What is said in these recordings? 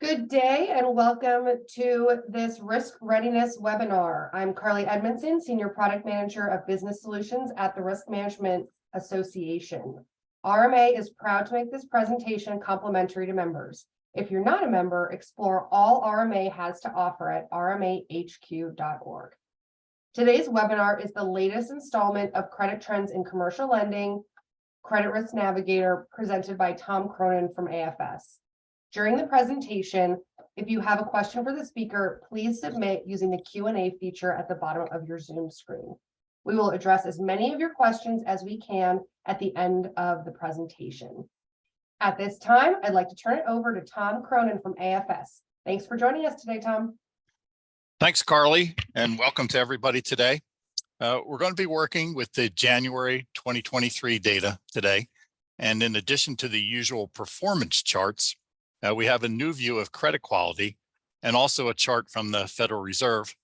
Good day and welcome to this Risk Readiness webinar. I'm Carly Edmondson, Senior Product Manager of Business Solutions at the Risk Management Association. RMA is proud to make this presentation complimentary to members. If you're not a member, explore all RMA has to offer at rmahq.org. Today's webinar is the latest installment of Credit Trends in Commercial Lending, Credit Risk Navigator, presented by Tom Cronin from AFS. During the presentation, if you have a question for the speaker, please submit using the Q&A feature at the bottom of your Zoom screen. We will address as many of your questions as we can at the end of the presentation. At this time, I'd like to turn it over to Tom Cronin from AFS. Thanks for joining us today, Tom. Thanks, Carly, and welcome to everybody today. We're going to be working with the January 2023 data today. And in addition to the usual performance charts, we have a new view of credit quality and also a chart from the Federal Reserve.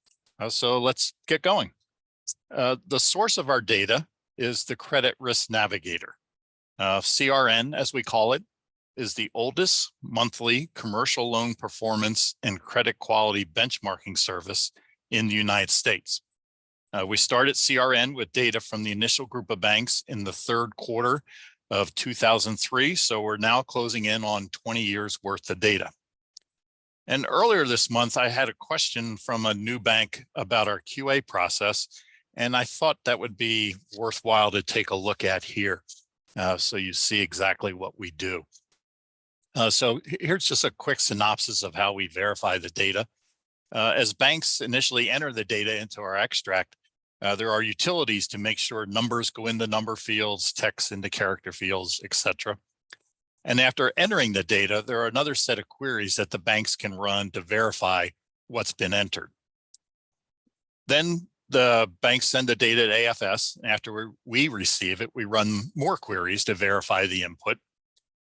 So let's get going. The source of our data is the Credit Risk Navigator. CRN, as we call it, is the oldest monthly commercial loan performance and credit quality benchmarking service in the United States. We started CRN with data from the initial group of banks in the third quarter of 2003. So we're now closing in on 20 years worth of data. And earlier this month, I had a question from a new bank about our QA process, and I thought that would be worthwhile to take a look at here so you see exactly what we do. So here's just a quick synopsis of how we verify the data. As banks initially enter the data into our extract, there are utilities to make sure numbers go into number fields, text into character fields, etc. And after entering the data, there are another set of queries that the banks can run to verify what's been entered. Then the banks send the data to AFS. After we receive it, we run more queries to verify the input.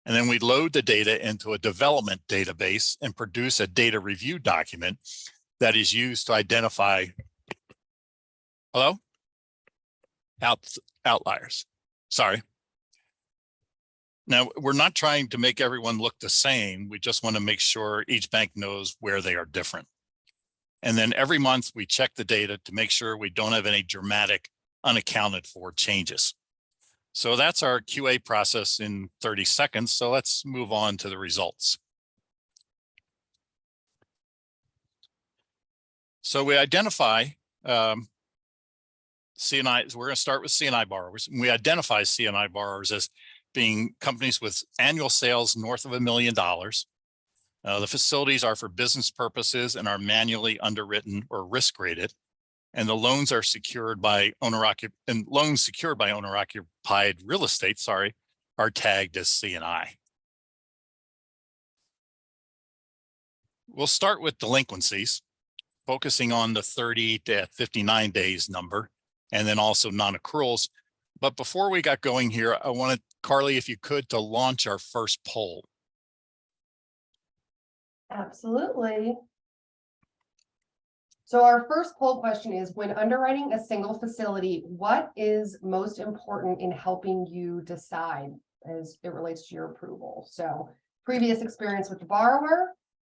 And then we load the data into a development database and produce a data review document that is used to identify outliers. Sorry. Now, we're not trying to make everyone look the same. We just want to make sure each bank knows where they are different. And then every month we check the data to make sure we don't have any dramatic unaccounted for changes. So that's our QA process in 30 seconds. So let's move on to the results. So we identify C&I, we're going to start with C&I borrowers. We identify C&I borrowers as being companies with annual sales north of $1 million. The facilities are for business purposes and are manually underwritten or risk rated. And the loans are secured by owner-occupied real estate, are tagged as C&I. We'll start with delinquencies, focusing on the 30 to 59 days number, and then also non-accruals. But before we got going here, I wanted, Carly, if you could, to launch our first poll. Absolutely. So our first poll question is, when underwriting a single facility, what is most important in helping you decide as it relates to your approval? So previous experience with the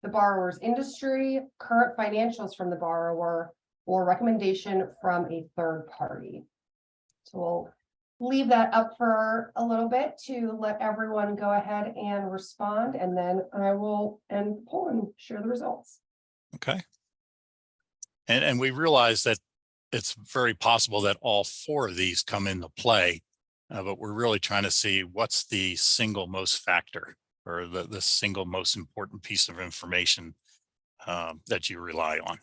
borrower's industry, current financials from the borrower, or recommendation from a third party. So we'll leave that up for a little bit to let everyone go ahead and respond, and then I will end the poll and share the results. Okay. And we realize that it's very possible that all four of these come into play, but we're really trying to see what's the single most factor or the single most important piece of information that you rely on.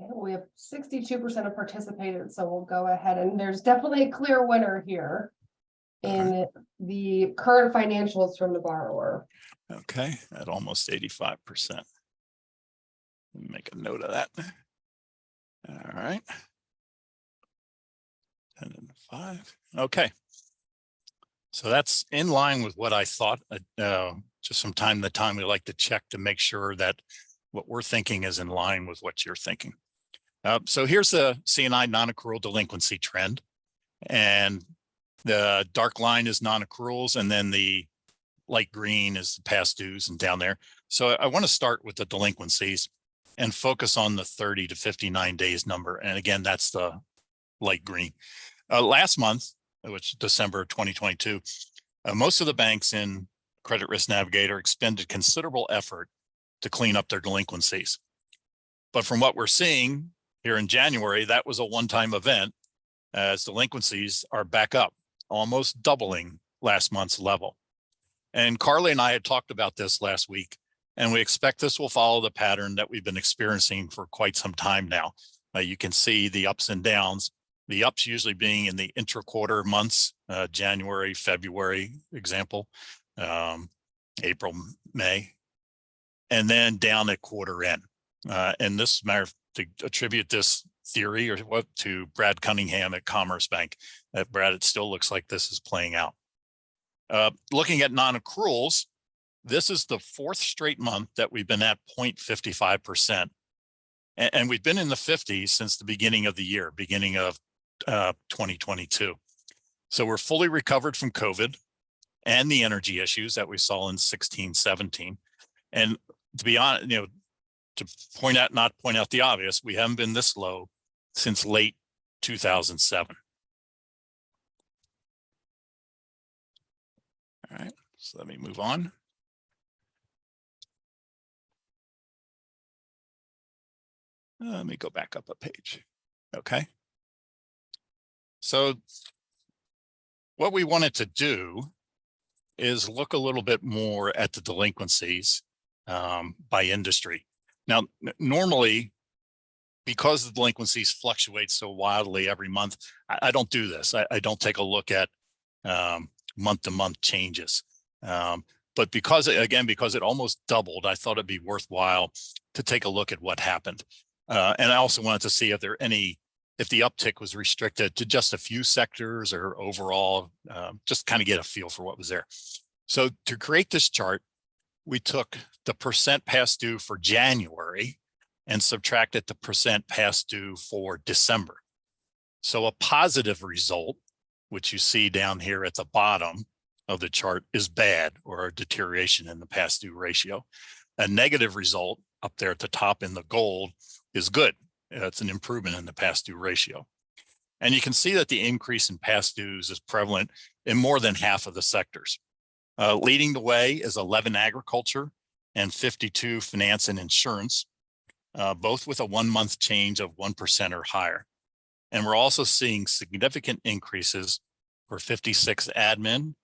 Okay, we have 62% have participated, so we'll go ahead, and there's definitely a clear winner here in the current financials from the borrower. Okay, at almost 85%. Make a note of that. All right. 10 and 5. Okay. So that's in line with what I thought. Just from time to time, we like to check to make sure that what we're thinking is in line with what you're thinking. So here's the C&I non-accrual delinquency trend. And The dark line is non-accruals, and then the light green is the past dues and down there. So I want to start with the delinquencies and focus on the 30 to 59 days number. And again, that's the light green. Last month, which is December 2022, most of the banks in Credit Risk Navigator expended considerable effort to clean up their delinquencies. But from what we're seeing here in January, that was a one-time event, as delinquencies are back up, almost doubling last month's level. And Carly and I had talked about this last week, and we expect this will follow the pattern that we've been experiencing for quite some time now. You can see the ups and downs, the ups usually being in the intra-quarter months, January, February, example, April, May, and then down at quarter end. And this matter to attribute this theory or what to Brad Cunningham at Commerce Bank. Brad, it still looks like this is playing out. Looking at non-accruals, this is the fourth straight month that we've been at 0.55%. And we've been in the 50s since the beginning of the year, beginning of 2022. So we're fully recovered from COVID and the energy issues that we saw in 16, 17. And to be honest, to not point out the obvious, we haven't been this low since late 2007. All right, so let me move on. Let me go back up a page. Okay. So what we wanted to do is look a little bit more at the delinquencies by industry. Now, normally, because the delinquencies fluctuate so wildly every month, I don't do this. I don't take a look at month-to-month changes. But because it almost doubled, I thought it'd be worthwhile to take a look at what happened. And I also wanted to see if the uptick was restricted to just a few sectors or overall, just kind of get a feel for what was there. So to create this chart, we took the percent past due for January and subtracted the percent past due for December. So a positive result, which you see down here at the bottom of the chart, is bad, or a deterioration in the past due ratio. A negative result up there at the top in the gold is good. It's an improvement in the past due ratio. And you can see that the increase in past dues is prevalent in more than half of the sectors. Leading the way is 11 agriculture and 52 finance and insurance, both with a 1 month change of 1% or higher. And we're also seeing significant increases for 56 admin.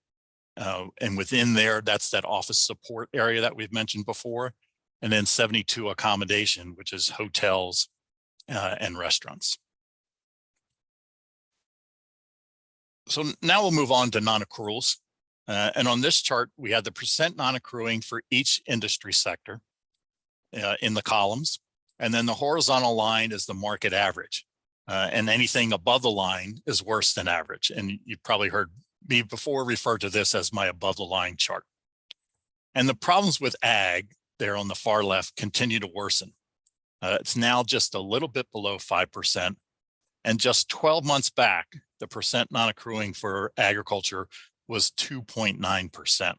And within there, that's that office support area that we've mentioned before. And then 72 accommodation, which is hotels and restaurants. So now we'll move on to non-accruals. And on this chart, we had the percent non-accruing for each industry sector in the columns. And then the horizontal line is the market average. And anything above the line is worse than average. And you've probably heard me before refer to this as my above the line chart. And the problems with ag there on the far left continue to worsen. It's now just a little bit below 5%. And just 12 months back, the percent non-accruing for agriculture was 2.9%.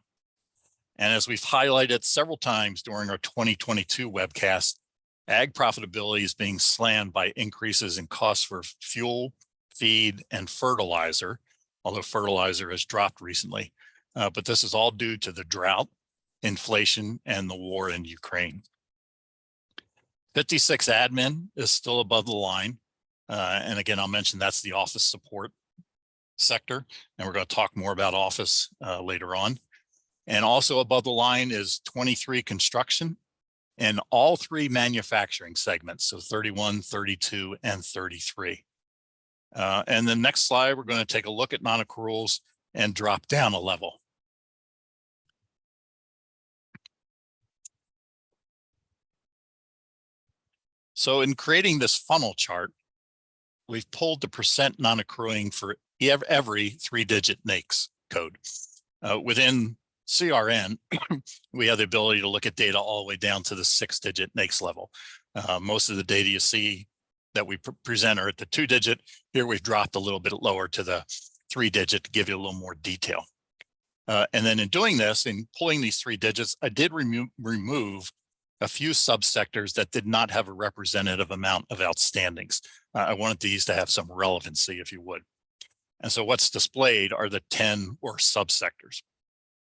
And as we've highlighted several times during our 2022 webcast, ag profitability is being slammed by increases in costs for fuel, feed, and fertilizer, although fertilizer has dropped recently. But this is all due to the drought, inflation, and the war in Ukraine. 56 admin is still above the line. And again, I'll mention that's the office support sector. And we're going to talk more about office later on. And also above the line is 23 construction and all three manufacturing segments. So 31, 32, and 33. And the next slide, we're going to take a look at non-accruals and drop down a level. So in creating this funnel chart, we've pulled the percent non-accruing for every 3-digit NAICS code. Within CRN, we have the ability to look at data all the way down to the 6-digit NAICS level. Most of the data you see that we present are at the 2-digit. Here we've dropped a little bit lower to the 3-digit to give you a little more detail. And then in doing this, in pulling these 3 digits, I did remove a few subsectors that did not have a representative amount of outstandings. I wanted these to have some relevancy, if you would. And so what's displayed are the 10 worst subsectors.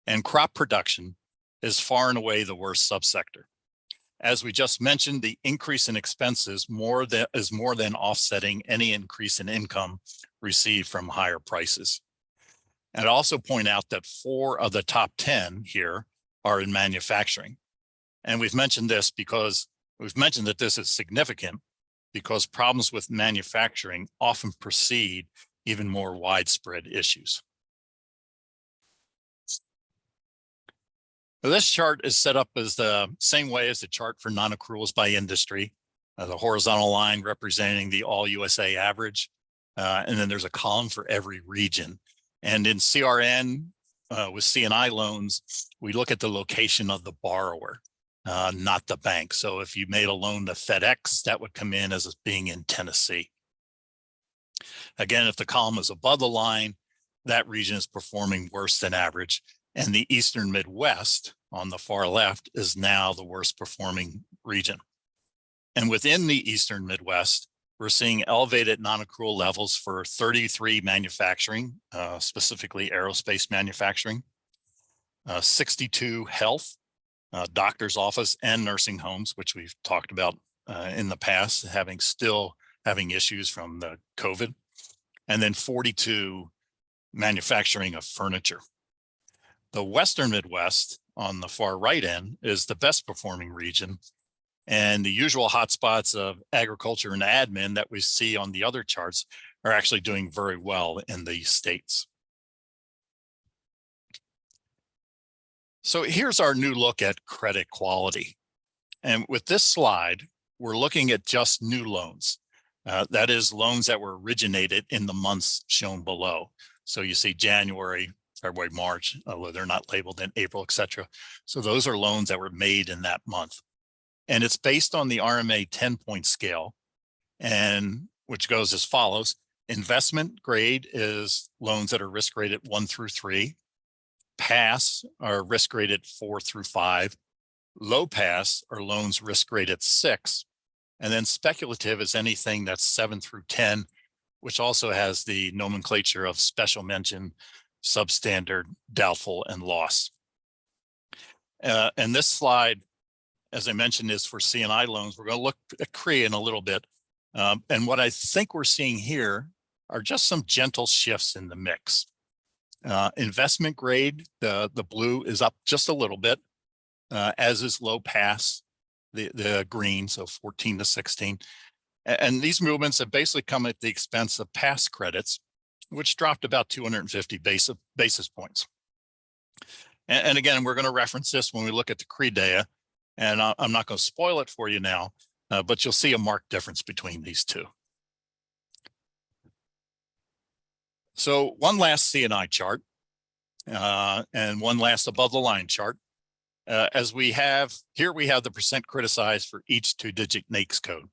And crop production is far and away the worst subsector. As we just mentioned, the increase in expenses is more than offsetting any increase in income received from higher prices. And I also point out that 4 of the top 10 here are in manufacturing. And we've mentioned this because we've mentioned that this is significant because problems with manufacturing often precede even more widespread issues. This chart is set up as the same way as the chart for non-accruals by industry, the horizontal line representing the all USA average. And then there's a column for every region. And in CRN with C&I loans, we look at the location of the borrower, not the bank. So if you made a loan to FedEx, that would come in as being in Tennessee. Again, if the column is above the line, that region is performing worse than average. And the Eastern Midwest on the far left is now the worst performing region. And within the Eastern Midwest, we're seeing elevated non-accrual levels for 33 manufacturing, specifically aerospace manufacturing, 62 health, doctor's office and nursing homes, which we've talked about in the past, still having issues from the COVID, and then 42 manufacturing of furniture. The Western Midwest on the far right end is the best performing region. And the usual hotspots of agriculture and admin that we see on the other charts are actually doing very well in these states. So here's our new look at credit quality. And with this slide, we're looking at just new loans. That is loans that were originated in the months shown below. So you see January, February, March, although they're not labeled in April, et cetera. So those are loans that were made in that month. And it's based on the RMA 10-point scale, and which goes as follows. Investment grade is loans that are risk rated 1 through 3. Pass are risk rated 4 through 5. Low pass are loans risk rated 6. And then speculative is anything that's 7 through 10, which also has the nomenclature of special mention, substandard, doubtful, and loss. And this slide, as I mentioned, is for C&I loans. We're going to look at CRE in a little bit. And what I think we're seeing here are just some gentle shifts in the mix. Investment grade, the blue is up just a little bit, as is low pass, the green, so 14 to 16. And these movements have basically come at the expense of pass credits, which dropped about 250 basis points. And again, we're going to reference this when we look at the CRE data, and I'm not going to spoil it for you now, but you'll see a marked difference between these two. So one last C&I chart and one last above the line chart. As we have here, we have the percent criticized for each 2-digit NAICS code.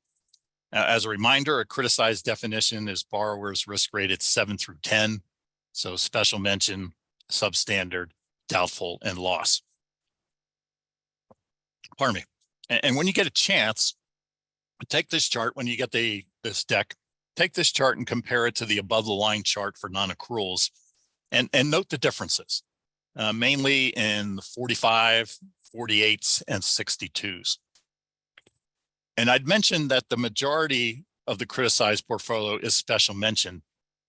As a reminder, a criticized definition is borrowers risk rated 7 through 10. So special mention, substandard, doubtful, and loss. Pardon me. And when you get a chance, take this chart when you get this deck, take this chart and compare it to the above the line chart for non-accruals and note the differences, mainly in the 45, 48s, and 62s. And I'd mentioned that the majority of the criticized portfolio is special mention.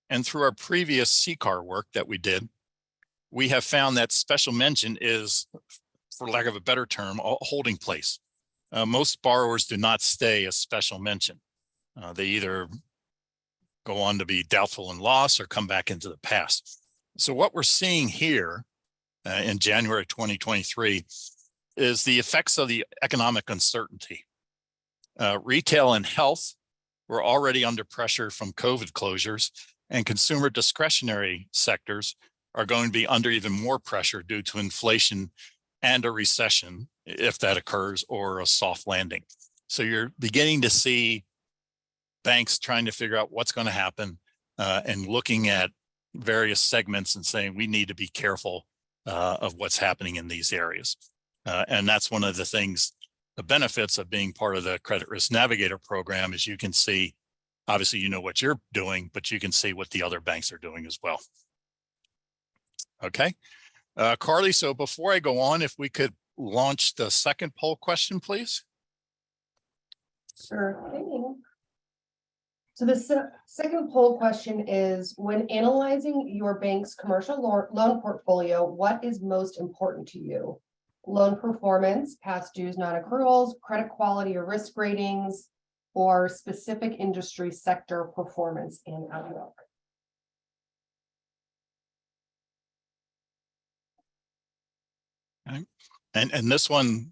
And through our previous CCAR work that we did, we have found that special mention is, for lack of a better term, a holding place. Most borrowers do not stay as special mention. They either go on to be doubtful and loss or come back into the past. So what we're seeing here in January 2023 is the effects of the economic uncertainty. Retail and health were already under pressure from COVID closures, and consumer discretionary sectors are going to be under even more pressure due to inflation and a recession, if that occurs, or a soft landing. So you're beginning to see banks trying to figure out what's going to happen and looking at various segments and saying we need to be careful of what's happening in these areas. And that's one of the things, the benefits of being part of the Credit Risk Navigator program is you can see, obviously, you know what you're doing, but you can see what the other banks are doing as well. Okay, Carly, so before I go on, if we could launch the second poll question, please. Sure thing. So the second poll question is, when analyzing your bank's commercial loan portfolio, what is most important to you? Loan performance, past dues, non-accruals, credit quality or risk ratings, or specific industry sector performance and outlook? Okay. And this one,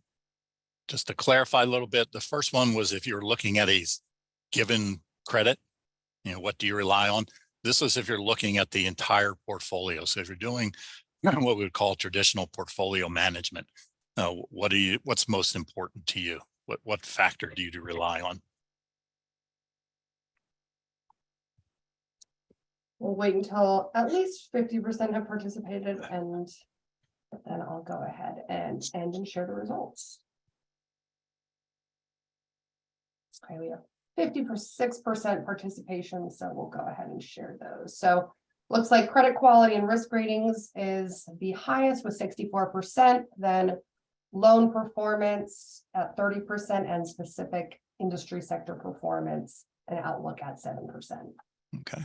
just to clarify a little bit, the first one was if you're looking at a given credit, you know, what do you rely on? This is if you're looking at the entire portfolio. So if you're doing what we would call traditional portfolio management, what's most important to you? What factor do you rely on? We'll wait until at least 50% have participated, and then I'll go ahead and share the results. Okay, we have 56% participation, so we'll go ahead and share those. So looks like credit quality and risk ratings is the highest with 64%, then loan performance at 30%, and specific industry sector performance and outlook at 7%. Okay.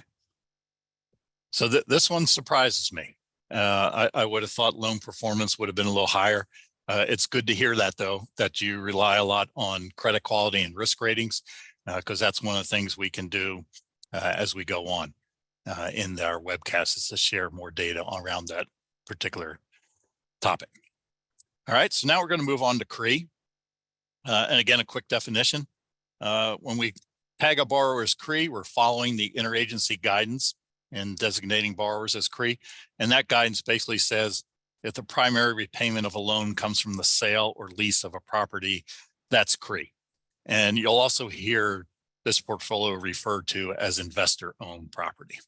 So this one surprises me. I would have thought loan performance would have been a little higher. It's good to hear that, though, that you rely a lot on credit quality and risk ratings, because that's one of the things we can do as we go on in our webcast, is to share more data around that particular topic. All right, so now we're going to move on to CRE. And again, a quick definition. When we tag a borrower as CRE, we're following the interagency guidance and designating borrowers as CRE. And that guidance basically says if the primary repayment of a loan comes from the sale or lease of a property, that's CRE. And you'll also hear this portfolio referred to as investor-owned property.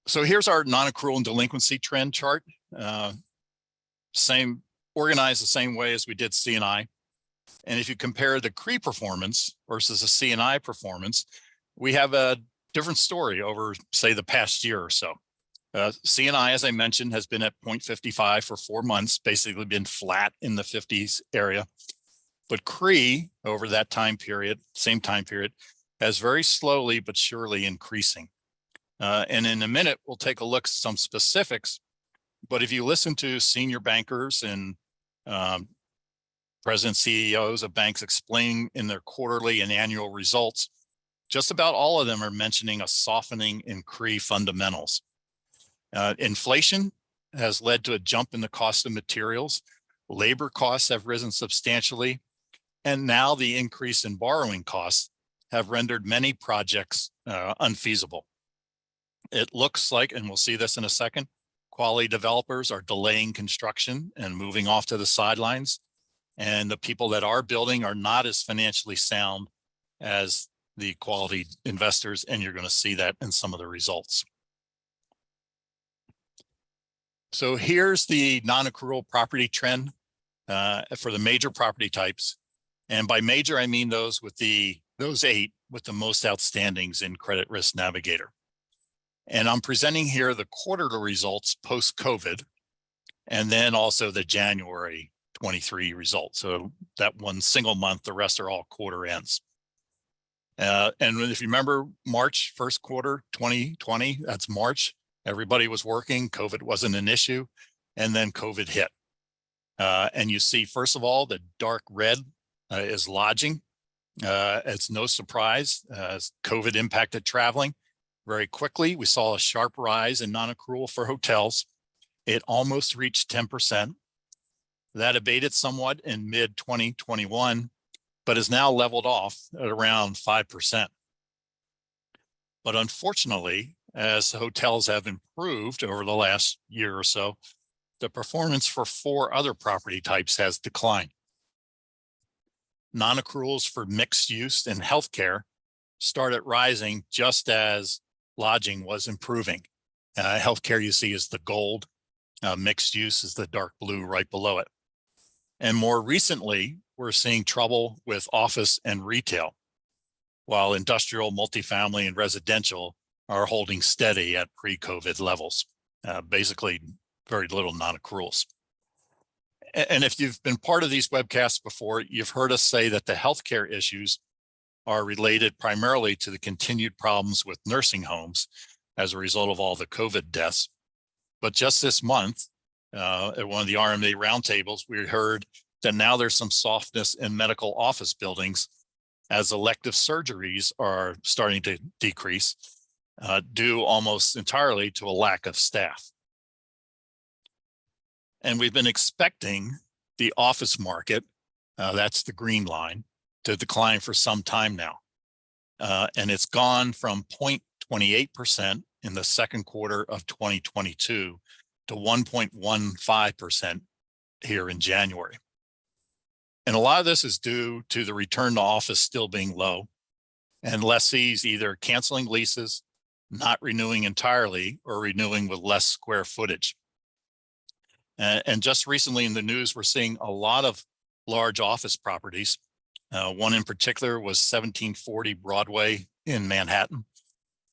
So here's our non-accrual and delinquency trend chart. Organized the same way as we did C&I. And if you compare the CRE performance versus the C&I performance, we have a different story over, say, the past year or so. C&I, as I mentioned, has been at 0.55 for 4 months, basically been flat in the 50s area. But CRE over that time period, same time period, has very slowly but surely increasing. And in a minute, we'll take a look at some specifics. But if you listen to senior bankers and president CEOs of banks explaining in their quarterly and annual results, just about all of them are mentioning a softening in CRE fundamentals. Inflation has led to a jump in the cost of materials. Labor costs have risen substantially. And now the increase in borrowing costs have rendered many projects unfeasible. It looks like, and we'll see this in a second, quality developers are delaying construction and moving off to the sidelines. And the people that are building are not as financially sound as the quality investors. And you're going to see that in some of the results. So here's the non-accrual property trend for the major property types. And by major, I mean those 8 with the most outstandings in Credit Risk Navigator. And I'm presenting here the quarterly results post-COVID, and then also the January 23 results. So that one single month, the rest are all quarter ends. And if you remember March, first quarter 2020, that's March. Everybody was working. COVID wasn't an issue. And then COVID hit. And you see, first of all, the dark red is lodging. It's no surprise as COVID impacted traveling. Very quickly, we saw a sharp rise in non-accrual for hotels. It almost reached 10%. That abated somewhat in mid-2021, but is now leveled off at around 5%. But unfortunately, as hotels have improved over the last year or so, the performance for 4 other property types has declined. Non-accruals for mixed use and healthcare started rising just as lodging was improving. Healthcare, you see, is the gold. Mixed use is the dark blue right below it. And more recently, we're seeing trouble with office and retail, while industrial, multifamily, and residential are holding steady at pre-COVID levels. Basically, very little non-accruals. And if you've been part of these webcasts before, you've heard us say that the healthcare issues are related primarily to the continued problems with nursing homes as a result of all the COVID deaths. But just this month, at one of the RMA roundtables, we heard that now there's some softness in medical office buildings as elective surgeries are starting to decrease, due almost entirely to a lack of staff. And we've been expecting the office market, that's the green line, to decline for some time now. And it's gone from 0.28% in the second quarter of 2022 to 1.15% here in January. And a lot of this is due to the return to office still being low and lessees either canceling leases, not renewing entirely, or renewing with less square footage. And just recently in the news, we're seeing a lot of large office properties. One in particular was 1740 Broadway in Manhattan,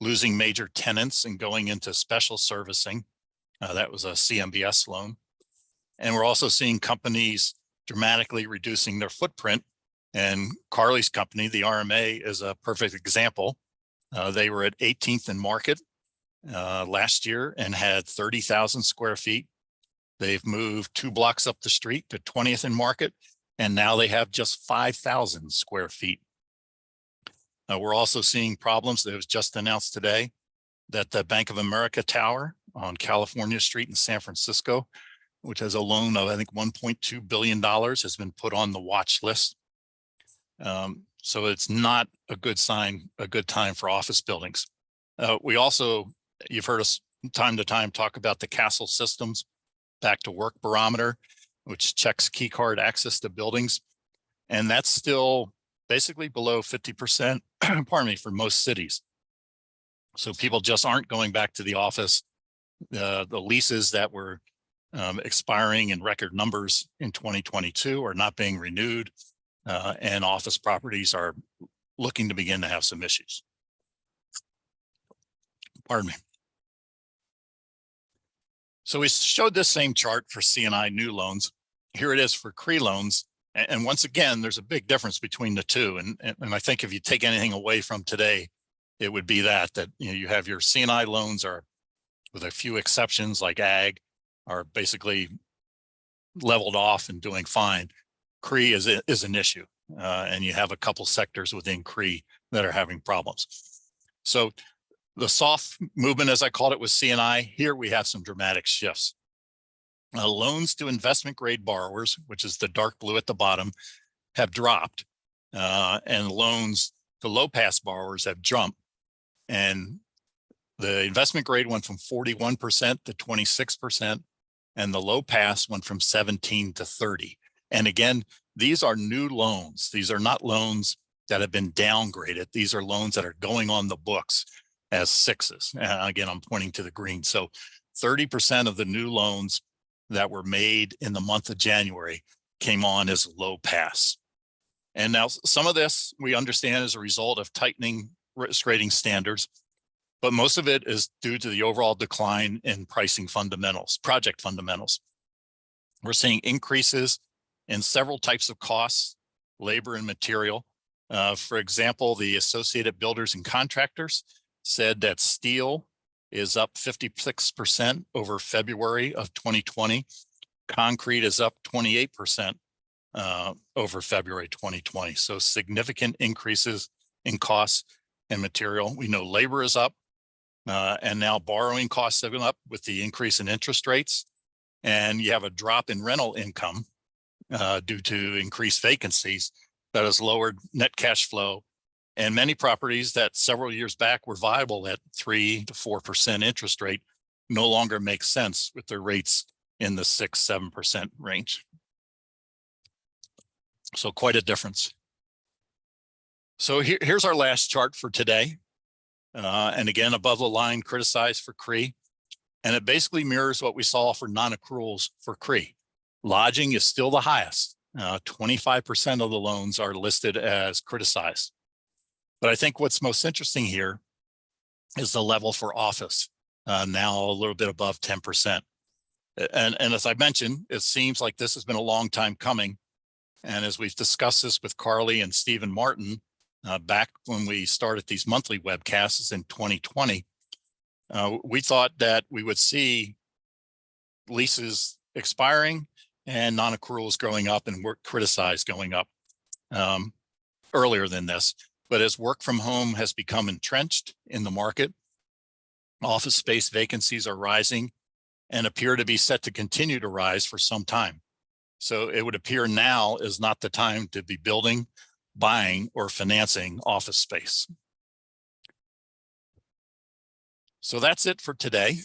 losing major tenants and going into special servicing. That was a CMBS loan. And we're also seeing companies dramatically reducing their footprint. And Carly's company, the RMA, is a perfect example. They were at 18th and Market last year and had 30,000 square feet. They've moved 2 blocks up the street to 20th and Market, and now they have just 5,000 square feet. We're also seeing problems that was just announced today that the Bank of America Tower on California Street in San Francisco, which has a loan of, I think, $1.2 billion, has been put on the watch list. So it's not a good sign, a good time for office buildings. We also, you've heard us time to time talk about the Castle Systems Back to Work Barometer, which checks key card access to buildings. And that's still basically below 50%, pardon me, for most cities. So people just aren't going back to the office. The leases that were expiring in record numbers in 2022 are not being renewed, and office properties are looking to begin to have some issues. Pardon me. So we showed this same chart for C&I new loans. Here it is for CRE loans. And once again, there's a big difference between the two. And I think if you take anything away from today, it would be that you have your C&I loans are, with a few exceptions like ag, are basically leveled off and doing fine. CRE is an issue. And you have a couple sectors within CRE that are having problems. So the soft movement, as I called it, was C&I. Here we have some dramatic shifts. Loans to investment grade borrowers, which is the dark blue at the bottom, have dropped, and loans to low pass borrowers have jumped. And the investment grade went from 41% to 26%, and the low pass went from 17 to 30. And again, these are new loans. These are not loans that have been downgraded. These are loans that are going on the books as sixes. Again, I'm pointing to the green. So 30% of the new loans that were made in the month of January came on as low pass. And now some of this we understand as a result of tightening risk rating standards, but most of it is due to the overall decline in pricing fundamentals, project fundamentals. We're seeing increases in several types of costs, labor and material. For example, the Associated Builders and Contractors said that steel is up 56% over February of 2020. Concrete is up 28% over February 2020. So significant increases in costs and material. We know labor is up, and now borrowing costs have gone up with the increase in interest rates. And you have a drop in rental income due to increased vacancies that has lowered net cash flow. And many properties that several years back were viable at 3 to 4% interest rate no longer make sense with their rates in the 6-7% range. So quite a difference. So here's our last chart for today. And again, above the line, criticized for CRE. And it basically mirrors what we saw for non-accruals for CRE. Lodging is still the highest. 25% of the loans are listed as criticized. But I think what's most interesting here is the level for office, now a little bit above 10%. And as I mentioned, it seems like this has been a long time coming. And as we've discussed this with Carly and Stephen Martin, back when we started these monthly webcasts in 2020, we thought that we would see leases expiring and non-accruals growing up and work criticized going up earlier than this. But as work from home has become entrenched in the market, office space vacancies are rising and appear to be set to continue to rise for some time. So it would appear now is not the time to be building, buying, or financing office space. So that's it for today.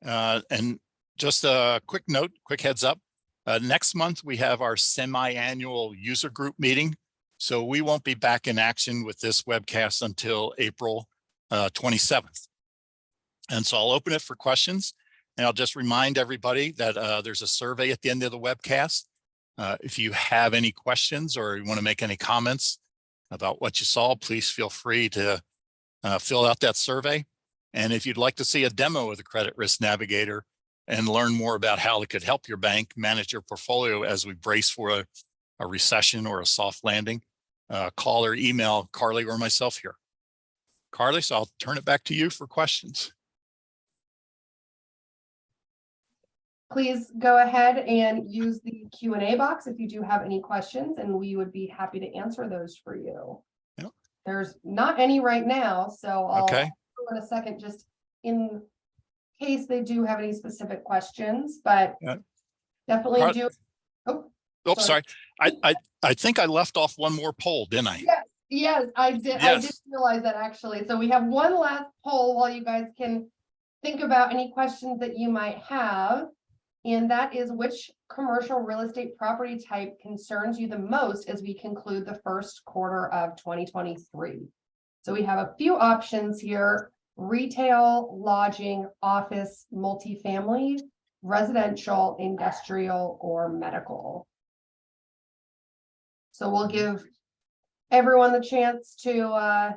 And just a quick note, quick heads up. Next month, we have our semi-annual user group meeting. So we won't be back in action with this webcast until April 27th. And so I'll open it for questions. And I'll just remind everybody that there's a survey at the end of the webcast. If you have any questions or you want to make any comments about what you saw, please feel free to fill out that survey. And if you'd like to see a demo of the Credit Risk Navigator and learn more about how it could help your bank manage your portfolio as we brace for a recession or a soft landing, call or email Carly or myself here. Carly, so I'll turn it back to you for questions. Please go ahead and use the Q&A box if you do have any questions, and we would be happy to answer those for you. Yep. There's not any right now, so I'll Okay. in a second just in case they do have any specific questions, but definitely do. Oh, sorry. I think I left off one more poll, didn't I? Yes, I did. Yes. I did realize that actually. So we have one last poll while you guys can think about any questions that you might have. And that is, which commercial real estate property type concerns you the most as we conclude the first quarter of 2023? So we have a few options here: retail, lodging, office, multifamily, residential, industrial, or medical. So we'll give everyone the chance to,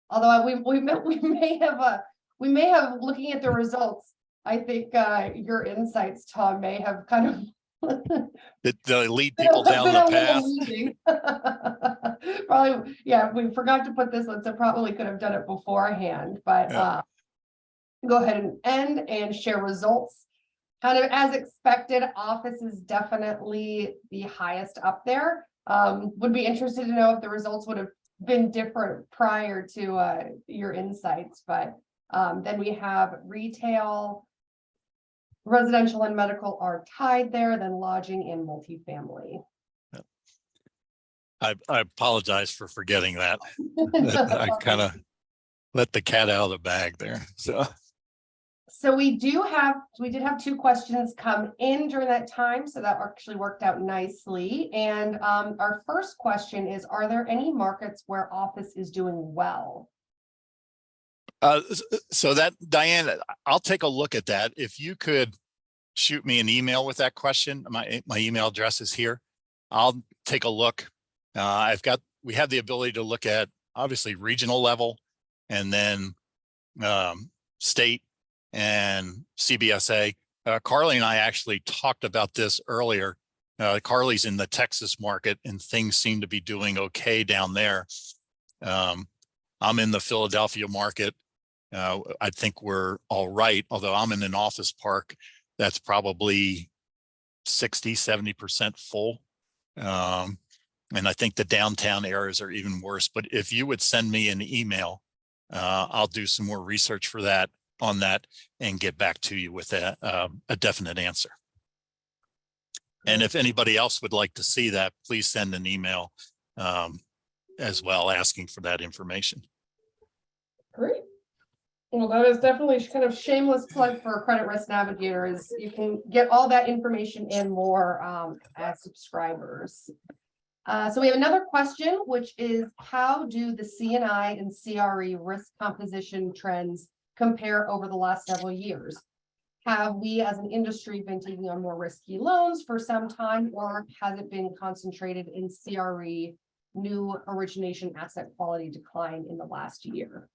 although we may have looking at the results. I think your insights, Tom, may have kind of the lead people down the path. Probably, yeah. We forgot to put this one, so probably could have done it beforehand. But go ahead and end and share results. Kind of as expected, office is definitely the highest up there. Would be interested to know if the results would have been different prior to your insights. But then we have retail, residential, and medical are tied there, then lodging and multifamily. I apologize for forgetting that. I kind of let the cat out of the bag there. So we did have two questions come in during that time, so that actually worked out nicely. And our first question is, are there any markets where office is doing well? So that, Diane, I'll take a look at that. If you could shoot me an email with that question, my email address is here. I'll take a look. We have the ability to look at obviously regional level and then state and CBSA. Carly and I actually talked about this earlier. Carly's in the Texas market and things seem to be doing okay down there. I'm in the Philadelphia market. I think we're all right, although I'm in an office park that's probably 60–70% full. And I think the downtown areas are even worse. But if you would send me an email, I'll do some more research on that and get back to you with a definite answer. And if anybody else would like to see that, please send an email as well, asking for that information. Great. Well, that is definitely kind of shameless plug for Credit Risk Navigator. Is you can get all that information and more as subscribers. So we have another question, which is how do the CNI and CRE risk composition trends compare over the last several years? Have we as an industry been taking on more risky loans for some time, or has it been concentrated in CRE new origination asset quality decline in the last year?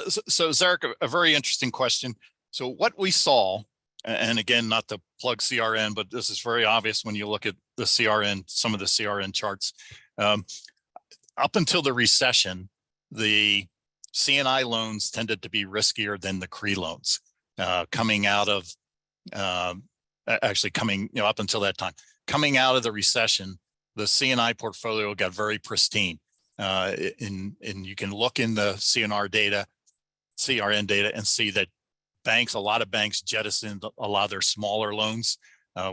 So Zarek, a very interesting question. So what we saw, and again, not to plug CRN, but this is very obvious when you look at the CRN, some of the CRN charts. Up until the recession, the CNI loans tended to be riskier than the CRE loans. Coming out of, actually coming, up until that time, coming out of the recession, the CNI portfolio got very pristine. And you can look in the CRN data and see that a lot of banks jettisoned a lot of their smaller loans,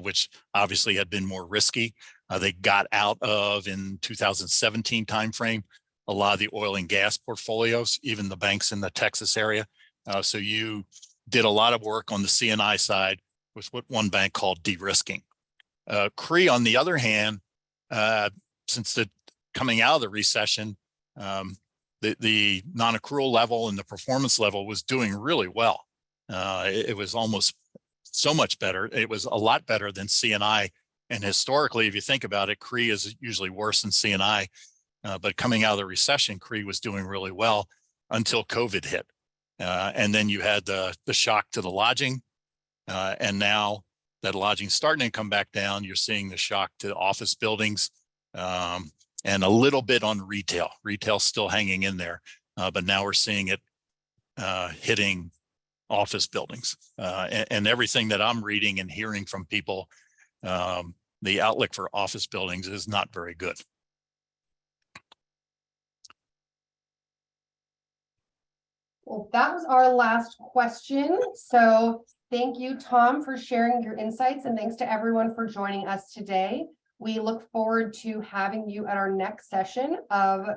which obviously had been more risky. They got out of, in 2017 timeframe, a lot of the oil and gas portfolios, even the banks in the Texas area. So you did a lot of work on the CNI side with what one bank called de-risking. CRE, on the other hand, since the coming out of the recession, the non-accrual level and the performance level was doing really well. It was almost so much better. It was a lot better than CNI. And historically, if you think about it, CRE is usually worse than CNI. But coming out of the recession, CRE was doing really well until COVID hit. And then you had the shock to the lodging. And now that lodging's starting to come back down, you're seeing the shock to office buildings. And a little bit on retail. Retail's still hanging in there, but now we're seeing it hitting office buildings. And everything that I'm reading and hearing from people, the outlook for office buildings is not very good. Well, that was our last question. So thank you, Tom, for sharing your insights, and thanks to everyone for joining us today. We look forward to having you at our next session on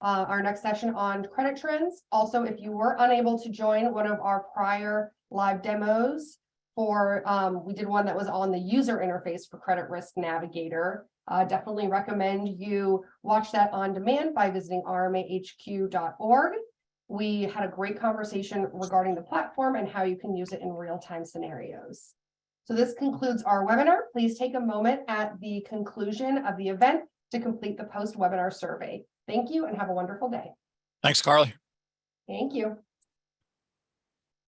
credit trends. Also, if you were unable to join one of our prior live demos we did one that was on the user interface for Credit Risk Navigator. Definitely recommend you watch that on demand by visiting rmahq.org. We had a great conversation regarding the platform and how you can use it in real-time scenarios. So this concludes our webinar. Please take a moment at the conclusion of the event to complete the post-webinar survey. Thank you and have a wonderful day. Thanks, Carly. Thank you.